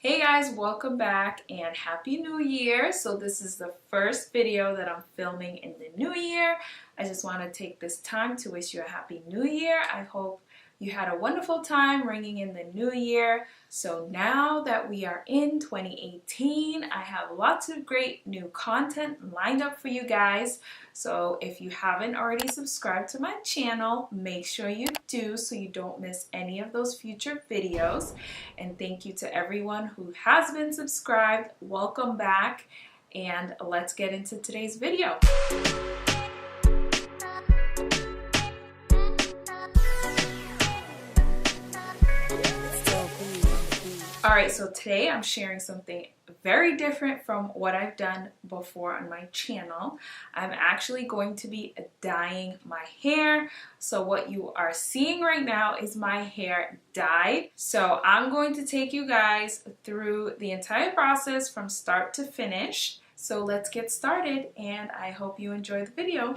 Hey guys, welcome back and Happy New Year. So this is the first video that I'm filming in the new year. I just want to take this time to wish you a Happy New Year. I hope you had a wonderful time ringing in the new year. So now that we are in 2018, I have lots of great new content lined up for you guys. So if you haven't already subscribed to my channel, make sure you do so you don't miss any of those future videos. And thank you to everyone who has been subscribed. Welcome back, and let's get into today's video. Alright, so today I'm sharing something very different from what I've done before on my channel. I'm actually going to be dyeing my hair. So what you are seeing right now is my hair dyed. So I'm going to take you guys through the entire process from start to finish. So let's get started, and I hope you enjoy the video.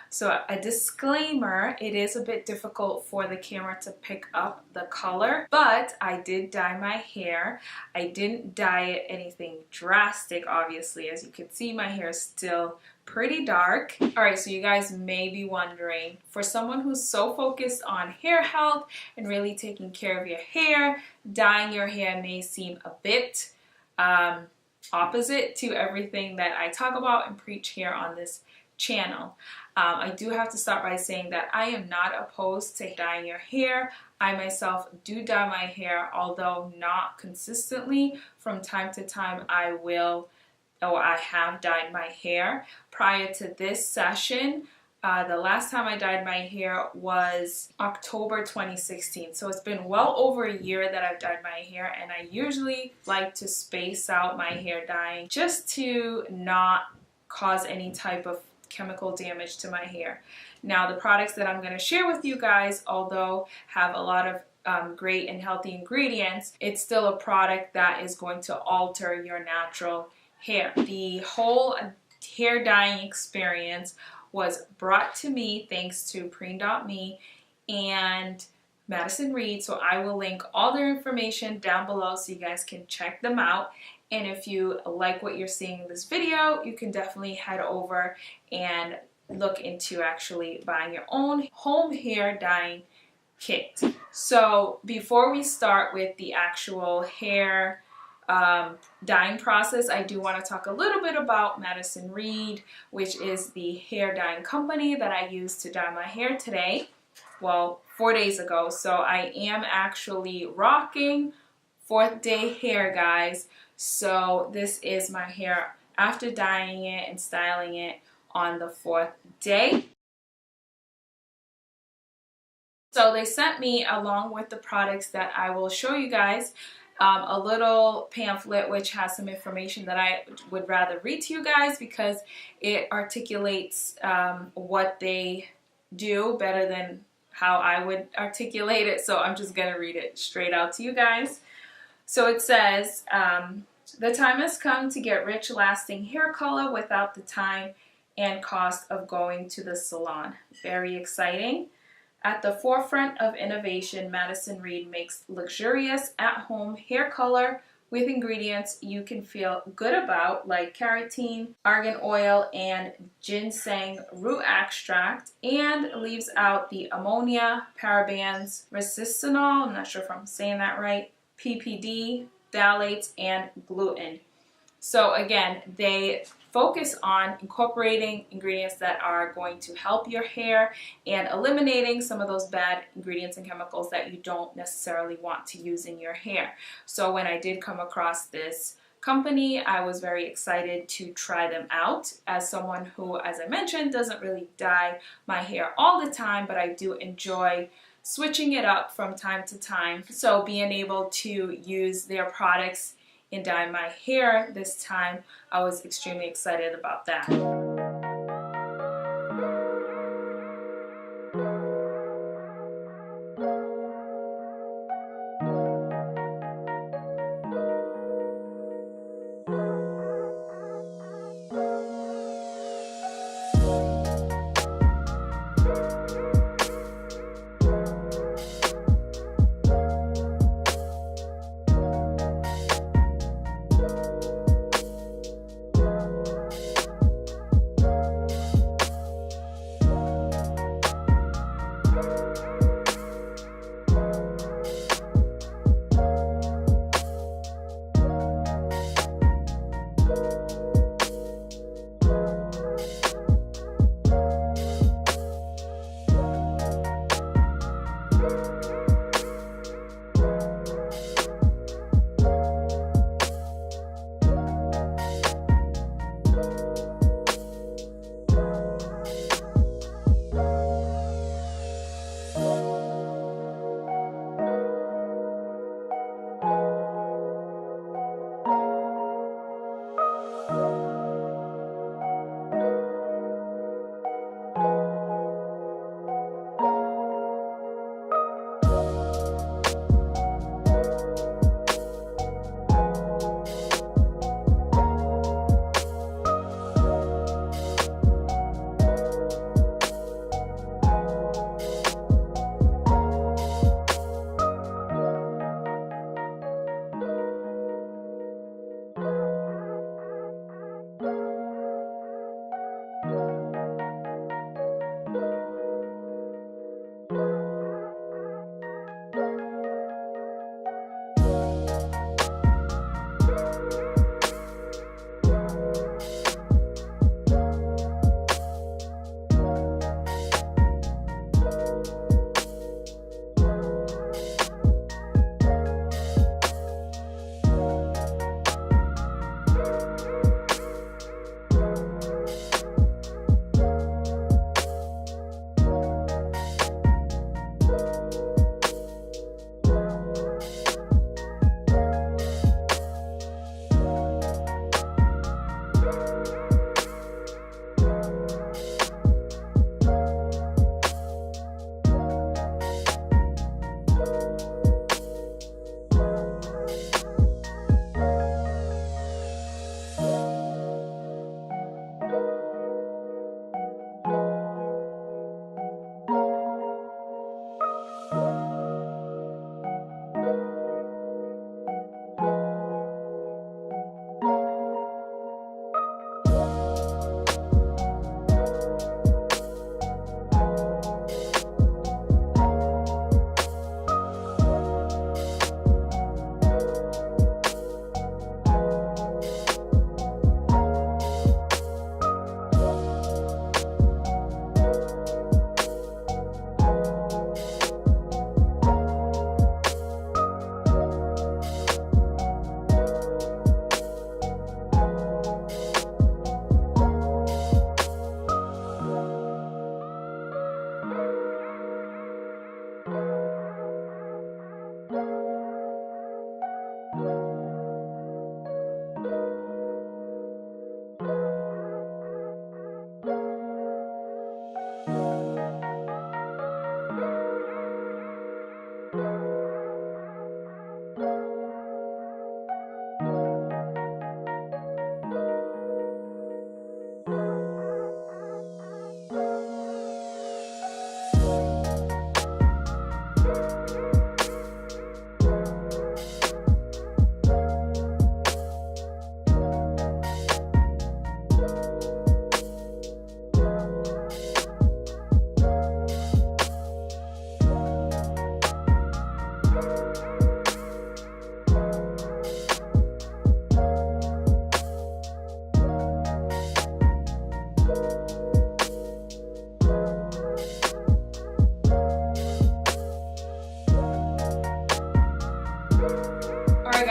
So a disclaimer, it is a bit difficult for the camera to pick up the color, but I did dye my hair. I didn't dye it anything drastic, obviously. As you can see, my hair is still pretty dark. Alright, so you guys may be wondering, for someone who's so focused on hair health and really taking care of your hair, dyeing your hair may seem a bit opposite to everything that I talk about and preach here on this channel. I do have to start by saying that I am not opposed to dyeing your hair. I myself do dye my hair, although not consistently. From time to time I have dyed my hair. Prior to this session, the last time I dyed my hair was October 2016. So it's been well over a year that I've dyed my hair, and I usually like to space out my hair dyeing just to not cause any type of chemical damage to my hair. Now, the products that I'm going to share with you guys, although have a lot of great and healthy ingredients, it's still a product that is going to alter your natural hair. The whole hair dyeing experience was brought to me thanks to Preen.me and Madison Reed, so I will link all their information down below so you guys can check them out. And if you like what you're seeing in this video, you can definitely head over and look into actually buying your own home hair dyeing kit. So before we start with the actual hair dyeing process, I do want to talk a little bit about Madison Reed, which is the hair dyeing company that I used to dye my hair today. Well, 4 days ago. So I am actually rocking 4th day hair, guys. So this is my hair after dyeing it and styling it on the 4th day. So they sent me, along with the products that I will show you guys, a little pamphlet which has some information that I would rather read to you guys because it articulates what they do better than how I would articulate it. So I'm just going to read it straight out to you guys. So it says, the time has come to get rich, lasting hair color without the time and cost of going to the salon. Very exciting. At the forefront of innovation, Madison Reed makes luxurious at-home hair color with ingredients you can feel good about, like keratin, argan oil, and ginseng root extract, and leaves out the ammonia, parabens, resinol, I'm not sure if I'm saying that right, PPD, phthalates, and gluten. So again, they focus on incorporating ingredients that are going to help your hair and eliminating some of those bad ingredients and chemicals that you don't necessarily want to use in your hair. So when I did come across this company, I was very excited to try them out. As someone who, as I mentioned, doesn't really dye my hair all the time, but I do enjoy switching it up from time to time. So being able to use their products in dyeing my hair this time, I was extremely excited about that.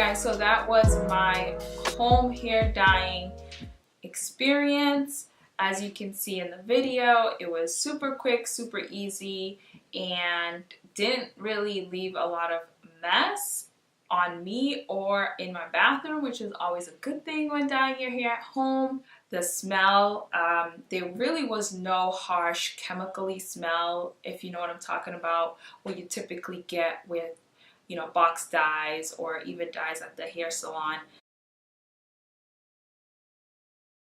guys, so that was my home hair dyeing experience. As you can see in the video, it was super quick, super easy, and didn't really leave a lot of mess on me or in my bathroom, which is always a good thing when dyeing your hair at home. The smell, there really was no harsh chemically smell, if you know what I'm talking about, what you typically get with, you know, box dyes or even dyes at the hair salon.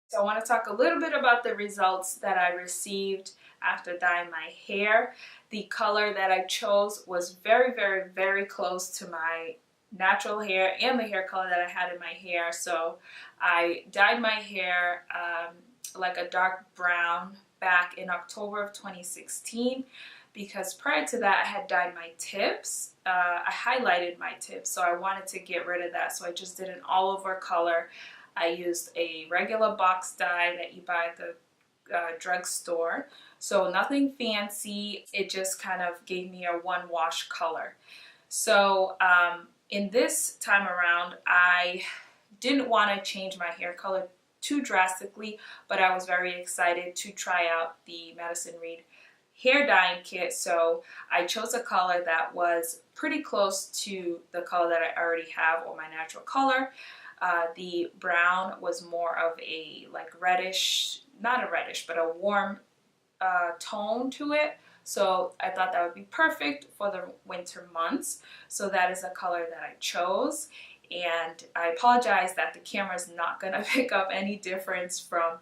So I want to talk a little bit about the results that I received after dyeing my hair. The color that I chose was very, very, very close to my natural hair and the hair color that I had in my hair. So I dyed my hair like a dark brown back in October of 2016, because prior to that I had dyed my tips. I highlighted my tips, so I wanted to get rid of that. So I just did an all over color. I used a regular box dye that you buy at the drugstore, so nothing fancy. It just kind of gave me a one wash color. So in this time around, I didn't want to change my hair color too drastically, but I was very excited to try out the Madison Reed hair dyeing kit. So I chose a color that was pretty close to the color that I already have, or my natural color. The brown was more of a like reddish, not a reddish, but a warm tone to it. So I thought that would be perfect for the winter months. So that is a color that I chose. And I apologize that the camera is not going to pick up any difference from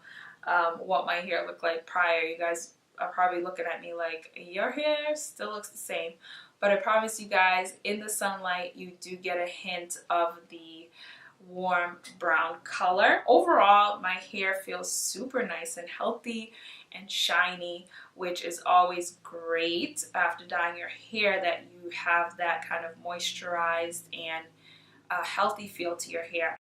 what my hair looked like prior. You guys are probably looking at me like, your hair still looks the same. But I promise you guys, in the sunlight, you do get a hint of the warm brown color. Overall, my hair feels super nice and healthy and shiny, which is always great after dyeing your hair, that you have that kind of moisturized and healthy feel to your hair.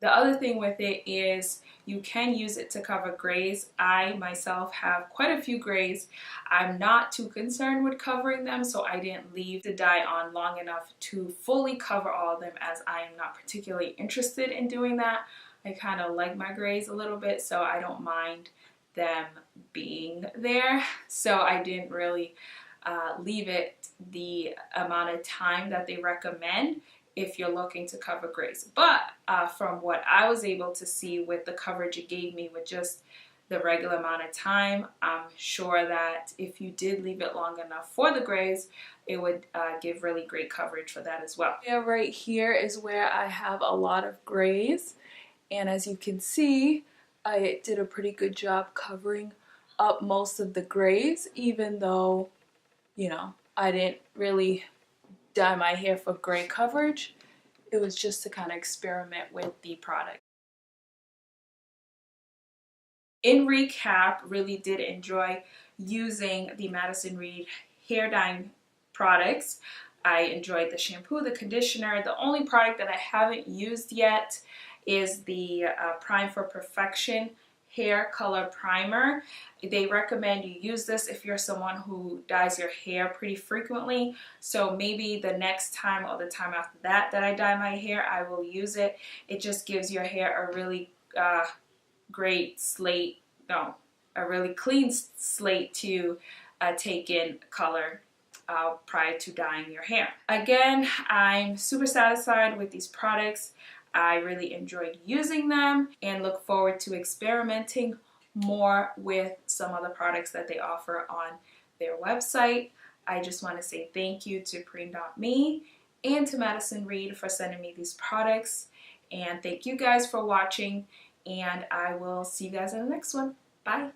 The other thing with it is you can use it to cover grays. I myself have quite a few grays. I'm not too concerned with covering them, so I didn't leave the dye on long enough to fully cover all of them, as I am not particularly interested in doing that. I kind of like my grays a little bit, so I don't mind them being there. So I didn't really leave it the amount of time that they recommend if you're looking to cover grays. But from what I was able to see with the coverage it gave me with just the regular amount of time, I'm sure that if you did leave it long enough for the grays, it would give really great coverage for that as well. Yeah, right here is where I have a lot of grays, and as you can see, I did a pretty good job covering up most of the grays, even though, you know, I didn't really dye my hair for gray coverage. It was just to kind of experiment with the product. In recap, really did enjoy using the Madison Reed hair dyeing products. I enjoyed the shampoo, the conditioner. The only product that I haven't used yet is the Prime for Perfection hair color primer. They recommend you use this if you're someone who dyes your hair pretty frequently. So maybe the next time or the time after that I dye my hair, I will use it. It just gives your hair a really great slate, no, a really clean slate to take in color prior to dyeing your hair. Again, I'm super satisfied with these products. I really enjoyed using them and look forward to experimenting more with some other products that they offer on their website. I just want to say thank you to Preen.me and to Madison Reed for sending me these products. And thank you guys for watching, and I will see you guys in the next one. Bye.